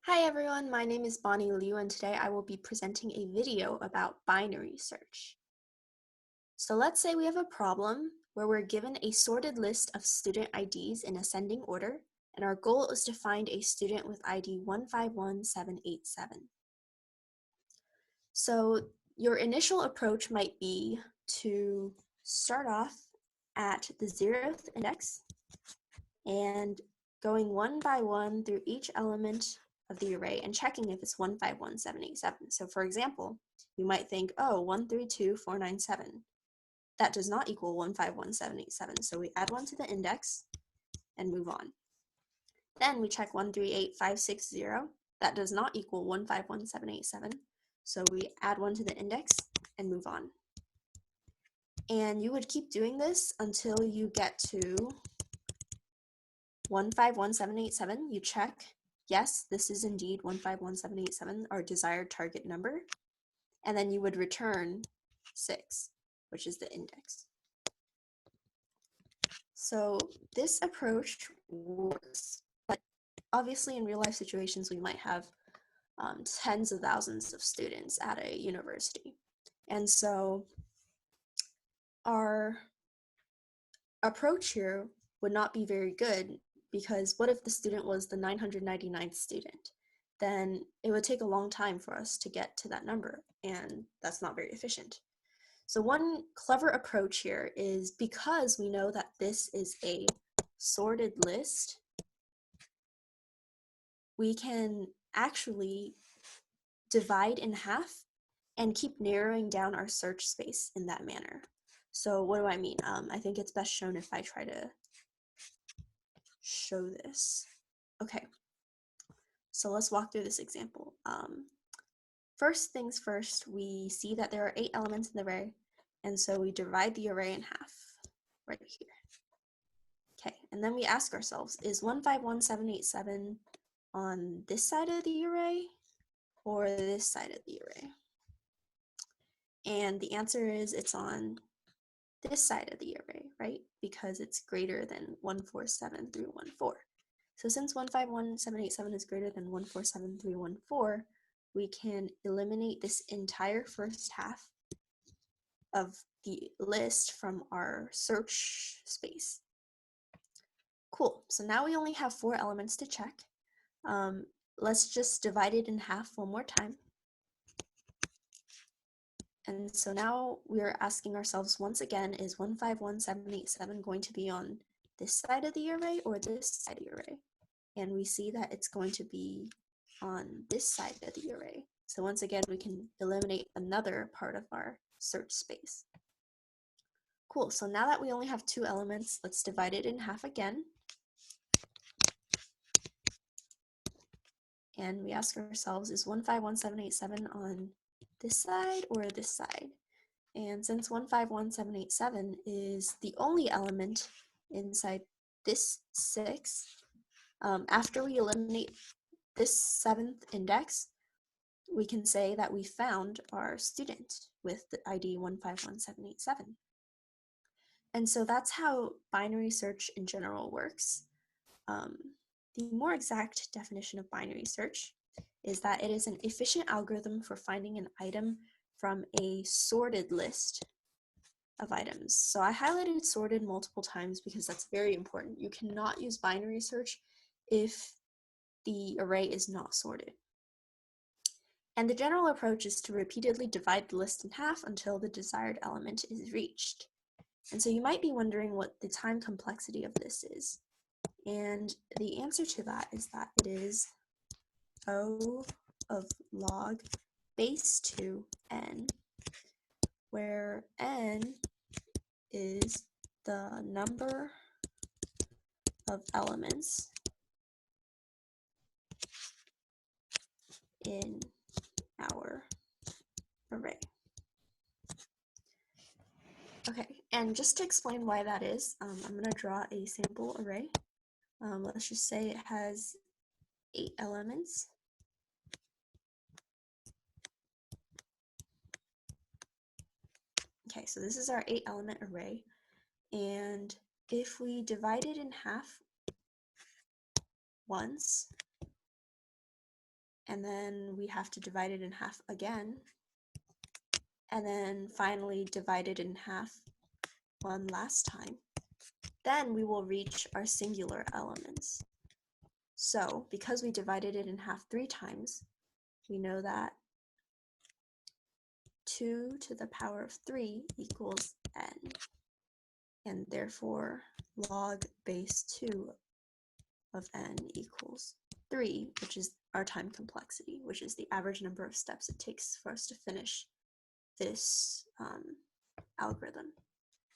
Hi everyone, my name is Bonnie Liu and today I will be presenting a video about binary search. So let's say we have a problem where we're given a sorted list of student IDs in ascending order, and our goal is to find a student with ID 151787. So your initial approach might be to start off at the 0th index and going one by one through each element of the array and checking if it's 151787. So for example, you might think, oh, 132497. That does not equal 151787. So we add one to the index and move on. Then we check 138560. That does not equal 151787. So we add one to the index and move on. And you would keep doing this until you get to 151787, you check, yes, this is indeed 151787, our desired target number, and then you would return 6, which is the index. So this approach works, but obviously in real life situations we might have tens of thousands of students at a university. And so our approach here would not be very good, because what if the student was the 999th student? Then it would take a long time for us to get to that number, and that's not very efficient. So one clever approach here is, because we know that this is a sorted list, we can actually divide in half and keep narrowing down our search space in that manner. So what do I mean? I think it's best shown if I try to show this. Okay, so let's walk through this example. First things first, we see that there are 8 elements in the array, and so we divide the array in half right here. Okay, and then we ask ourselves, is 151787 on this side of the array or this side of the array? And the answer is it's on this side of the array, right? Because it's greater than 147314. So since 151787 is greater than 147314, we can eliminate this entire first half of the list from our search space. Cool, so now we only have 4 elements to check. Let's just divide it in half one more time. And so now we're asking ourselves once again, is 151787 going to be on this side of the array or this side of the array? And we see that it's going to be on this side of the array. So once again, we can eliminate another part of our search space. Cool, so now that we only have 2 elements, let's divide it in half again. And we ask ourselves, is 151787 on this side or this side? And since 151787 is the only element inside this 6, after we eliminate this 7th index, we can say that we found our student with the ID 151787. And so that's how binary search in general works. The more exact definition of binary search is that it is an efficient algorithm for finding an item from a sorted list of items. So I highlighted sorted multiple times because that's very important. You cannot use binary search if the array is not sorted. And the general approach is to repeatedly divide the list in half until the desired element is reached. And so you might be wondering what the time complexity of this is. And the answer to that is that it is O of log base 2 n, where n is the number of elements in our array. Okay, and just to explain why that is, I'm going to draw a sample array. Let's just say it has 8 elements. Okay, so this is our 8 element array, and if we divide it in half once, and then we have to divide it in half again, and then finally divide it in half one last time. Then we will reach our singular elements. So because we divided it in half 3 times, we know that 2 to the power of 3 equals n, and therefore log base 2 of n equals 3, which is our time complexity, which is the average number of steps it takes for us to finish this algorithm.